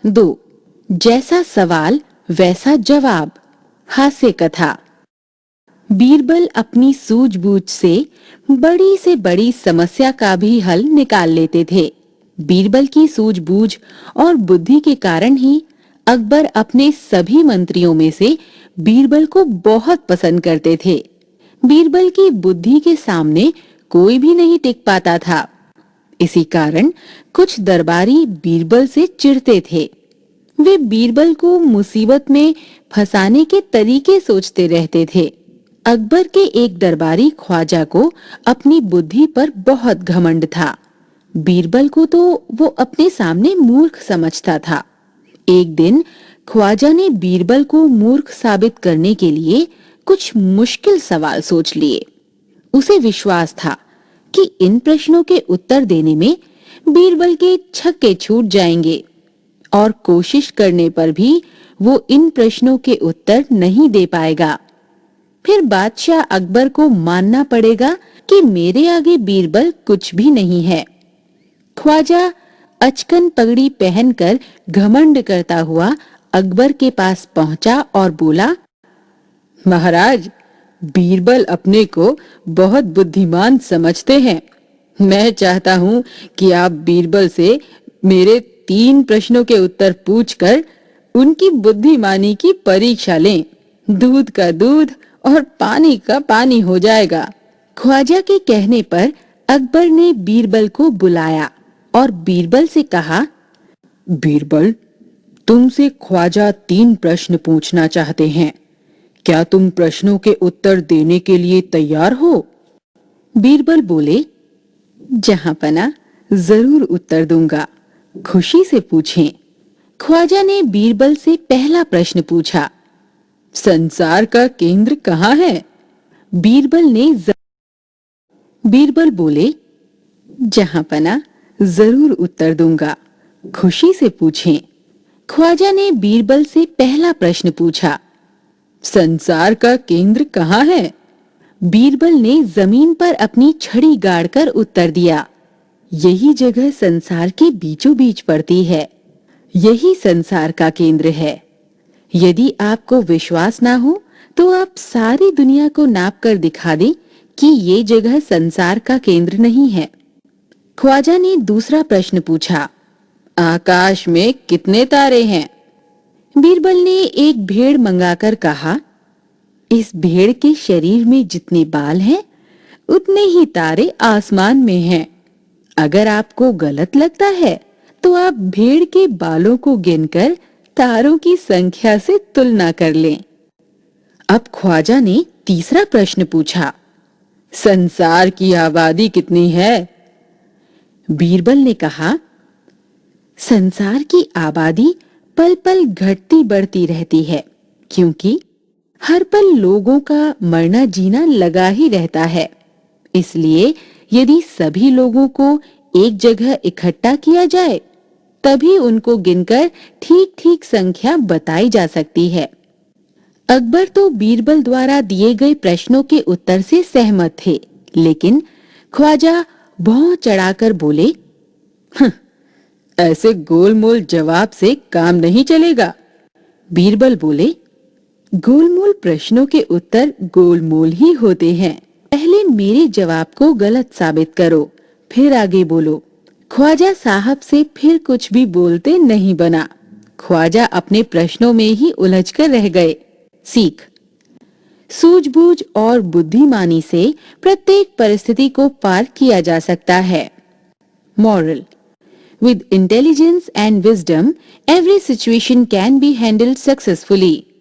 2. जैसा सवाल वैसा जवाब। हास्य कथा। बीरबल अपनी सूझबूझ से बड़ी समस्या का भी हल निकाल लेते थे। बीरबल की सूझबूझ और बुद्धि के कारण ही अकबर अपने सभी मंत्रियों में से बीरबल को बहुत पसंद करते थे। बीरबल की बुद्धि के सामने कोई भी नहीं टिक पाता था। इसी कारण कुछ दरबारी बीरबल से चिढ़ते थे। वे बीरबल को मुसीबत में फंसाने के तरीके सोचते रहते थे। अकबर के एक दरबारी ख्वाजा को अपनी बुद्धि पर बहुत घमंड था। बीरबल को तो वो अपने सामने मूर्ख समझता था। एक दिन ख्वाजा ने बीरबल को मूर्ख साबित करने के लिए कुछ मुश्किल सवाल सोच लिए। उसे विश्वास था कि इन प्रश्नों के उत्तर देने में बीरबल के छक्के छूट जाएंगे और कोशिश करने पर भी वो इन प्रश्नों के उत्तर नहीं दे पाएगा। फिर बादशाह अकबर को मानना पड़ेगा कि मेरे आगे बीरबल कुछ भी नहीं है। ख्वाजा अचकन पगड़ी पहनकर घमंड करता हुआ अकबर के पास पहुंचा और बोला, महाराज, बीरबल अपने को बहुत बुद्धिमान समझते हैं। मैं चाहता हूं कि आप बीरबल से मेरे 3 प्रश्नों के उत्तर पूछकर उनकी बुद्धिमानी की परीक्षा लें। दूध का दूध और पानी का पानी हो जाएगा। ख्वाजा के कहने पर अकबर ने बीरबल को बुलाया और बीरबल से कहा, बीरबल, तुमसे ख्वाजा 3 प्रश्न पूछना चाहते हैं। क्या तुम प्रश्नों के उत्तर देने के लिए तैयार हो? बीरबल बोले, जहांपना, जरूर उत्तर दूंगा। खुशी से पूछें। ख्वाजा ने बीरबल से पहला प्रश्न पूछा, संसार का केंद्र कहाँ है? बीरबल बोले, जहांपना, जरूर उत्तर दूंगा। खुशी से पूछें। ख्वाजा ने बीरबल से पहला प्रश्न पूछा, संसार का केंद्र कहाँ है? बीरबल ने जमीन पर अपनी छड़ी गाड़कर उत्तर दिया, यही जगह संसार के बीचों बीच पड़ती है। यही संसार का केंद्र है। यदि आपको विश्वास ना हो तो आप सारी दुनिया को नाप कर दिखा दें कि ये जगह संसार का केंद्र नहीं है। ख्वाजा ने दूसरा प्रश्न पूछा, आकाश में कितने तारे हैं? बीरबल ने एक भेड़ मंगाकर कहा, इस भेड़ के शरीर में जितने बाल हैं उतने ही तारे आसमान में हैं। अगर आपको गलत लगता है तो आप भेड़ के बालों को गिनकर तारों की संख्या से तुलना कर लें। अब ख्वाजा ने तीसरा प्रश्न पूछा, संसार की आबादी कितनी है? बीरबल ने कहा, संसार की आबादी पल पल घटती बढ़ती रहती है, क्योंकि हर पल लोगों का मरना जीना लगा ही रहता है। इसलिए यदि सभी लोगों को एक जगह इकट्ठा किया जाए तभी उनको गिनकर ठीक ठीक संख्या बताई जा सकती है। अकबर तो बीरबल द्वारा दिए गए प्रश्नों के उत्तर से सहमत थे, लेकिन ख्वाजा भौं चढ़ाकर बोले, ऐसे गोलमोल जवाब से काम नहीं चलेगा। बीरबल बोले, गोलमोल प्रश्नों के उत्तर गोलमोल ही होते हैं। पहले मेरे जवाब को गलत साबित करो, फिर आगे बोलो। ख्वाजा साहब से फिर कुछ भी बोलते नहीं बना। ख्वाजा अपने प्रश्नों में ही उलझकर रह गए। सीख, सूझबूझ और बुद्धिमानी से प्रत्येक परिस्थिति को पार किया जा सकता है। Moral, with intelligence and wisdom, every situation can be handled successfully.